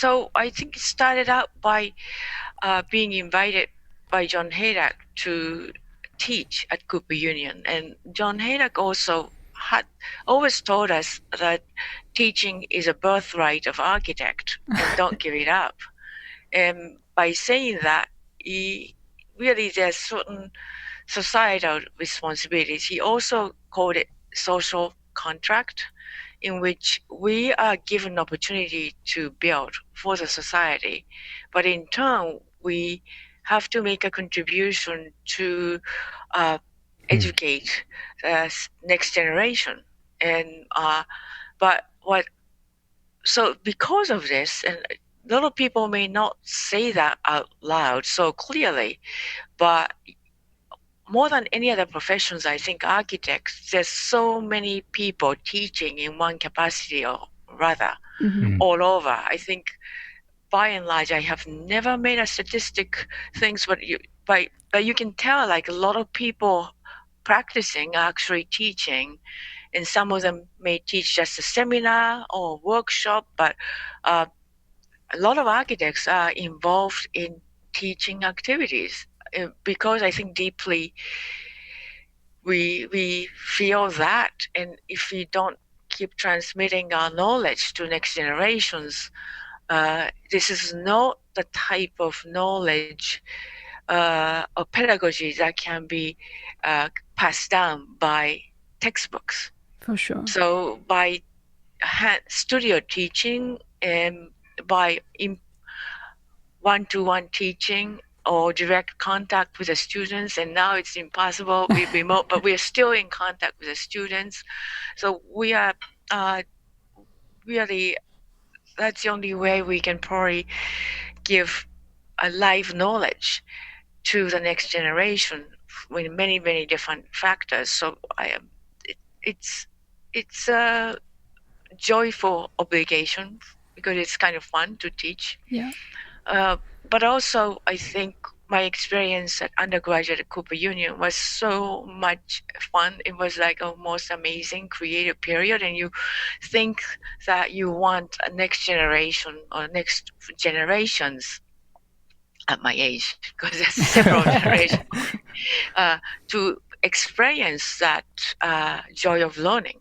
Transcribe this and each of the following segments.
So I think it started out by being invited by John Haydock to teach at Cooper Union. And John Haydock also had always told us that teaching is a birthright of architect and don't give it up. And by saying that, he really there's certain societal responsibilities. He also called it social contract, in which we are given opportunity to build for the society, but in turn we have to make a contribution to educate the next generation. And but what so because of this, and a lot of people may not say that out loud so clearly, but more than any other professions, I think architects, there's so many people teaching in one capacity or rather all over. I think by and large, I have never made a statistic things, but you can tell like a lot of people practicing are actually teaching, and some of them may teach just a seminar or workshop, but a lot of architects are involved in teaching activities because I think deeply we feel that, and if we don't keep transmitting our knowledge to next generations, this is not the type of knowledge or pedagogy that can be passed down by textbooks. For sure. So by studio teaching and by one-to-one teaching or direct contact with the students, and now it's impossible with remote, but we're still in contact with the students. So we are really, that's the only way we can probably give a live knowledge to the next generation with many, many different factors. So it's a joyful obligation because it's kind of fun to teach. Yeah. But also, I think my experience at undergraduate at Cooper Union was so much fun. It was like a most amazing creative period, and you think that you want a next generation or next generations at my age, because there's several generations, to experience that joy of learning,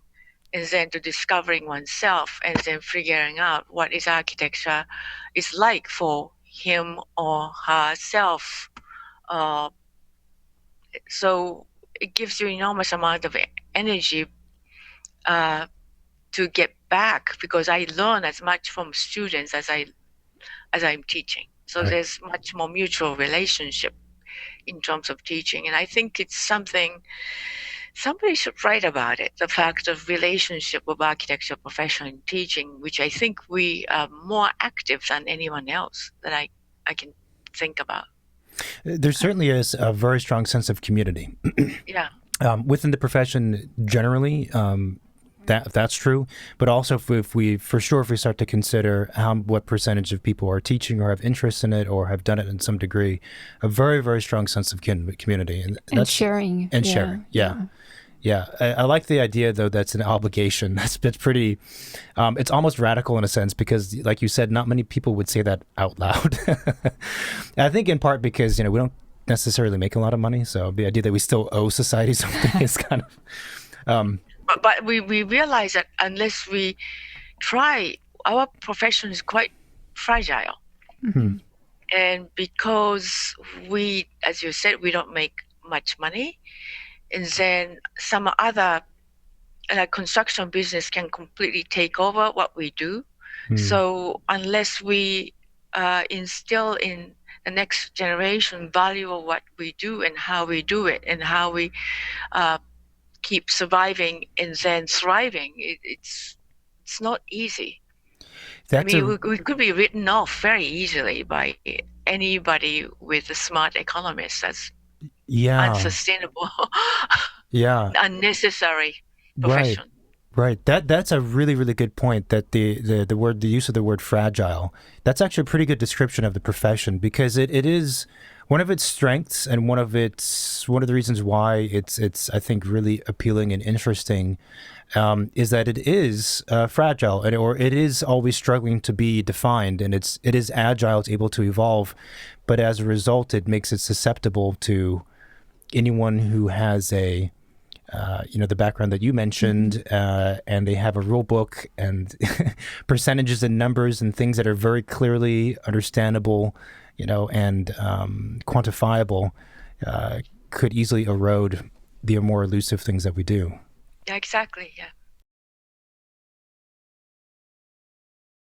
and then to discovering oneself, and then figuring out what is architecture is like for him or herself. So it gives you enormous amount of energy to get back, because I learn as much from students as I'm teaching. So there's much more mutual relationship in terms of teaching, and I think it's something somebody should write about it, the fact of relationship of architecture profession and teaching, which I think we are more active than anyone else that I can think about. There certainly is a very strong sense of community. Yeah. Within the profession generally, that's true. But also if we start to consider what percentage of people are teaching or have interest in it or have done it in some degree, a very, very strong sense of community. And sharing. And sharing, yeah. I like the idea, though, that's an obligation. That's pretty, it's almost radical in a sense, because like you said, not many people would say that out loud. I think in part because, we don't necessarily make a lot of money. So the idea that we still owe society something is kind of... But we realize that unless we try, our profession is quite fragile. Mm-hmm. And because we, as you said, we don't make much money, and then some other construction business can completely take over what we do. So unless we instill in the next generation value of what we do and how we do it and how we keep surviving and then thriving, it's not easy. We could be written off very easily by anybody with a smart economist. That's unsustainable, unnecessary profession. Right. That's a really, really good point. That the use of the word fragile. That's actually a pretty good description of the profession, because it is one of its strengths, and one of the reasons why it's I think really appealing and interesting, is that it is fragile, or it is always struggling to be defined, and it is agile, it's able to evolve, but as a result, it makes it susceptible to anyone who has a the background that you mentioned, and they have a rule book and percentages and numbers and things that are very clearly understandable, and quantifiable, could easily erode the more elusive things that we do. Yeah, exactly. Yeah.